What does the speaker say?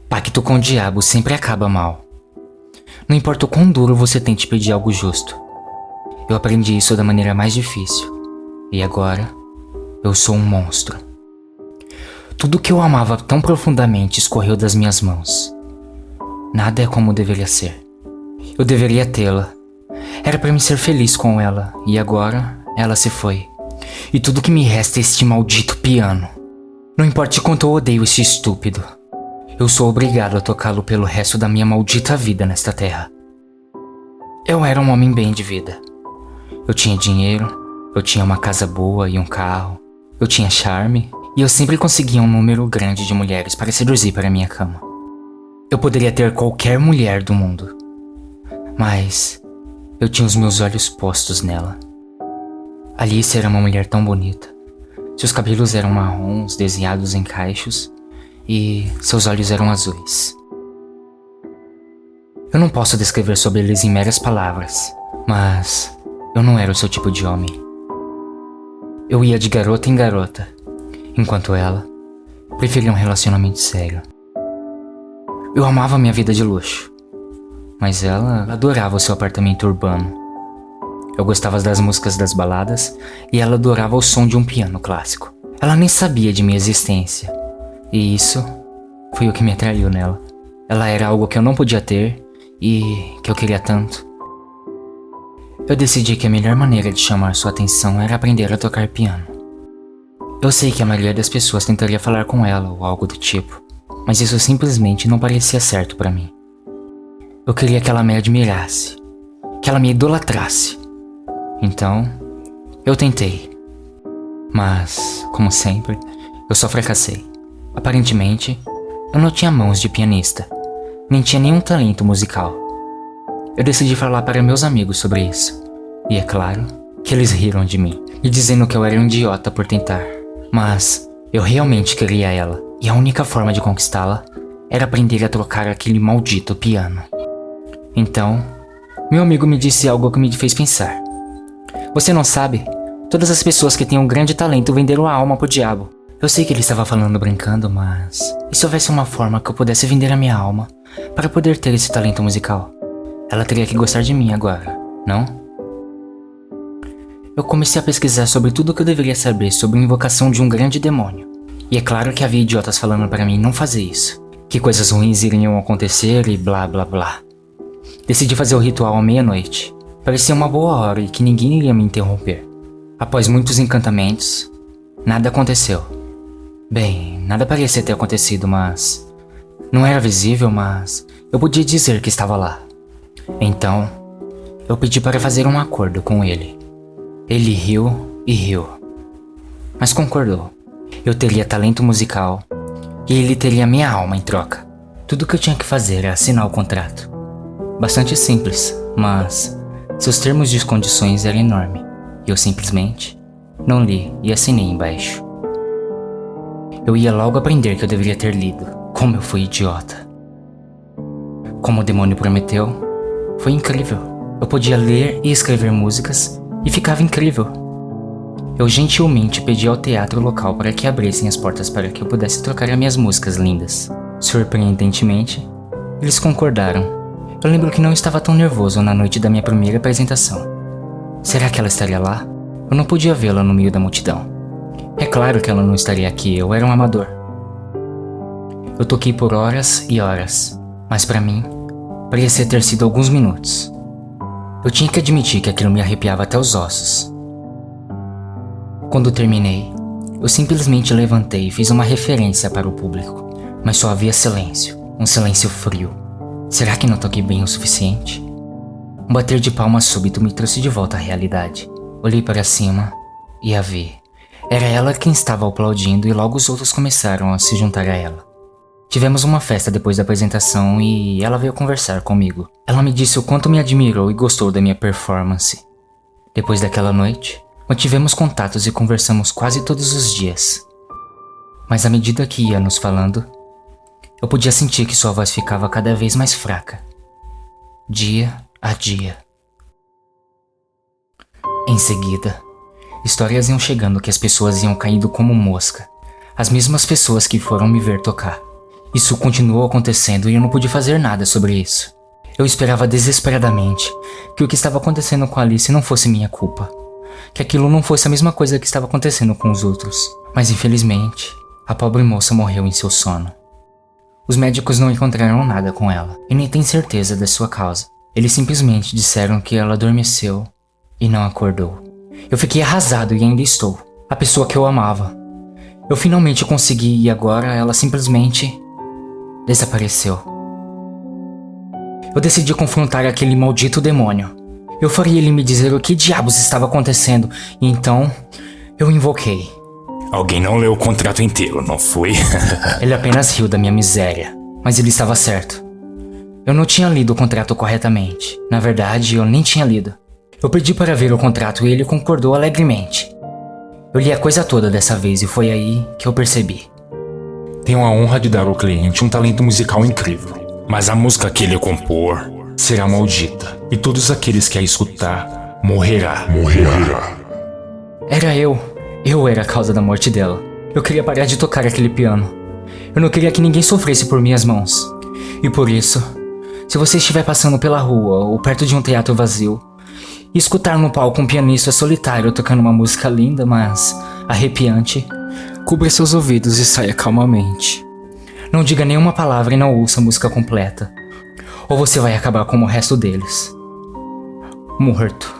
Pacto com o diabo sempre acaba mal. Não importa o quão duro você tente pedir algo justo. Eu aprendi isso da maneira mais difícil. E agora, eu sou um monstro. Tudo que eu amava tão profundamente escorreu das minhas mãos. Nada é como deveria ser. Eu deveria tê-la. Era pra mim ser feliz com ela, e agora ela se foi. E tudo que me resta é este maldito piano. Não importa quanto eu odeio esse estúpido. Eu sou obrigado a tocá-lo pelo resto da minha maldita vida nesta terra. Eu era um homem bem de vida. Eu tinha dinheiro, eu tinha uma casa boa e um carro. Eu tinha charme, e eu sempre conseguia um número grande de mulheres para seduzir para minha cama. Eu poderia ter qualquer mulher do mundo. Mas eu tinha os meus olhos postos nela. Alice era uma mulher tão bonita. Seus cabelos eram marrons, desenhados em cachos, e seus olhos eram azuis. Eu não posso descrever sobre eles em meras palavras, mas eu não era o seu tipo de homem. Eu ia de garota em garota, enquanto ela preferia um relacionamento sério. Eu amava minha vida de luxo, mas ela adorava o seu apartamento urbano. Eu gostava das músicas das baladas e ela adorava o som de um piano clássico. Ela nem sabia de minha existência, e isso foi o que me atraiu nela. Ela era algo que eu não podia ter e que eu queria tanto. Eu decidi que a melhor maneira de chamar sua atenção era aprender a tocar piano. Eu sei que a maioria das pessoas tentaria falar com ela ou algo do tipo, mas isso simplesmente não parecia certo pra mim. Eu queria que ela me admirasse, que ela me idolatrasse. Então, eu tentei. Mas, como sempre, eu só fracassei. Aparentemente, eu não tinha mãos de pianista, nem tinha nenhum talento musical. Eu decidi falar para meus amigos sobre isso. E é claro que eles riram de mim, me dizendo que eu era um idiota por tentar. Mas eu realmente queria ela, e a única forma de conquistá-la era aprender a tocar aquele maldito piano. Então, meu amigo me disse algo que me fez pensar. Você não sabe? Todas as pessoas que têm um grande talento venderam a alma pro diabo. Eu sei que ele estava falando brincando, mas e se houvesse uma forma que eu pudesse vender a minha alma para poder ter esse talento musical? Ela teria que gostar de mim agora, não? Eu comecei a pesquisar sobre tudo o que eu deveria saber sobre a invocação de um grande demônio. E é claro que havia idiotas falando para mim não fazer isso, que coisas ruins iriam acontecer e blá blá blá. Decidi fazer o ritual à meia-noite. Parecia uma boa hora e que ninguém iria me interromper. Após muitos encantamentos, nada aconteceu. Bem, nada parecia ter acontecido, mas não era visível, mas eu podia dizer que estava lá. Então, eu pedi para fazer um acordo com ele. Ele riu e riu, mas concordou. Eu teria talento musical e ele teria minha alma em troca. Tudo que eu tinha que fazer era assinar o contrato. Bastante simples, mas seus termos de condições eram enormes, e eu simplesmente não li e assinei embaixo. Eu ia logo aprender que eu deveria ter lido. Como eu fui idiota. Como o demônio prometeu, foi incrível. Eu podia ler e escrever músicas e ficava incrível. Eu gentilmente pedi ao teatro local para que abrissem as portas para que eu pudesse tocar as minhas músicas lindas. Surpreendentemente, eles concordaram. Eu lembro que não estava tão nervoso na noite da minha primeira apresentação. Será que ela estaria lá? Eu não podia vê-la no meio da multidão. É claro que ela não estaria aqui, eu era um amador. Eu toquei por horas e horas, mas para mim, parecia ter sido alguns minutos. Eu tinha que admitir que aquilo me arrepiava até os ossos. Quando terminei, eu simplesmente levantei e fiz uma referência para o público, mas só havia silêncio, um silêncio frio. Será que não toquei bem o suficiente? Um bater de palmas súbito me trouxe de volta à realidade. Olhei para cima e a vi. Era ela quem estava aplaudindo e logo os outros começaram a se juntar a ela. Tivemos uma festa depois da apresentação e ela veio conversar comigo. Ela me disse o quanto me admirou e gostou da minha performance. Depois daquela noite, mantivemos contatos e conversamos quase todos os dias. Mas à medida que ia nos falando, eu podia sentir que sua voz ficava cada vez mais fraca. Dia a dia. Em seguida, histórias iam chegando que as pessoas iam caindo como mosca. As mesmas pessoas que foram me ver tocar. Isso continuou acontecendo e eu não pude fazer nada sobre isso. Eu esperava desesperadamente que o que estava acontecendo com Alice não fosse minha culpa. Que aquilo não fosse a mesma coisa que estava acontecendo com os outros. Mas infelizmente, a pobre moça morreu em seu sono. Os médicos não encontraram nada com ela e nem têm certeza da sua causa. Eles simplesmente disseram que ela adormeceu e não acordou. Eu fiquei arrasado e ainda estou. A pessoa que eu amava. Eu finalmente consegui e agora ela simplesmente desapareceu. Eu decidi confrontar aquele maldito demônio. Eu faria ele me dizer o que diabos estava acontecendo e então eu invoquei. Alguém não leu o contrato inteiro, não foi? Ele apenas riu da minha miséria, mas ele estava certo. Eu não tinha lido o contrato corretamente. Na verdade, eu nem tinha lido. Eu pedi para ver o contrato e ele concordou alegremente. Eu li a coisa toda dessa vez e foi aí que eu percebi. Tenho a honra de dar ao cliente um talento musical incrível, mas a música que ele compor será maldita e todos aqueles que a escutar morrerá. Era eu. Eu era a causa da morte dela. Eu queria parar de tocar aquele piano. Eu não queria que ninguém sofresse por minhas mãos. E por isso, se você estiver passando pela rua ou perto de um teatro vazio e escutar no palco um pianista solitário tocando uma música linda, mas arrepiante, cubra seus ouvidos e saia calmamente. Não diga nenhuma palavra e não ouça a música completa, ou você vai acabar como o resto deles, morto.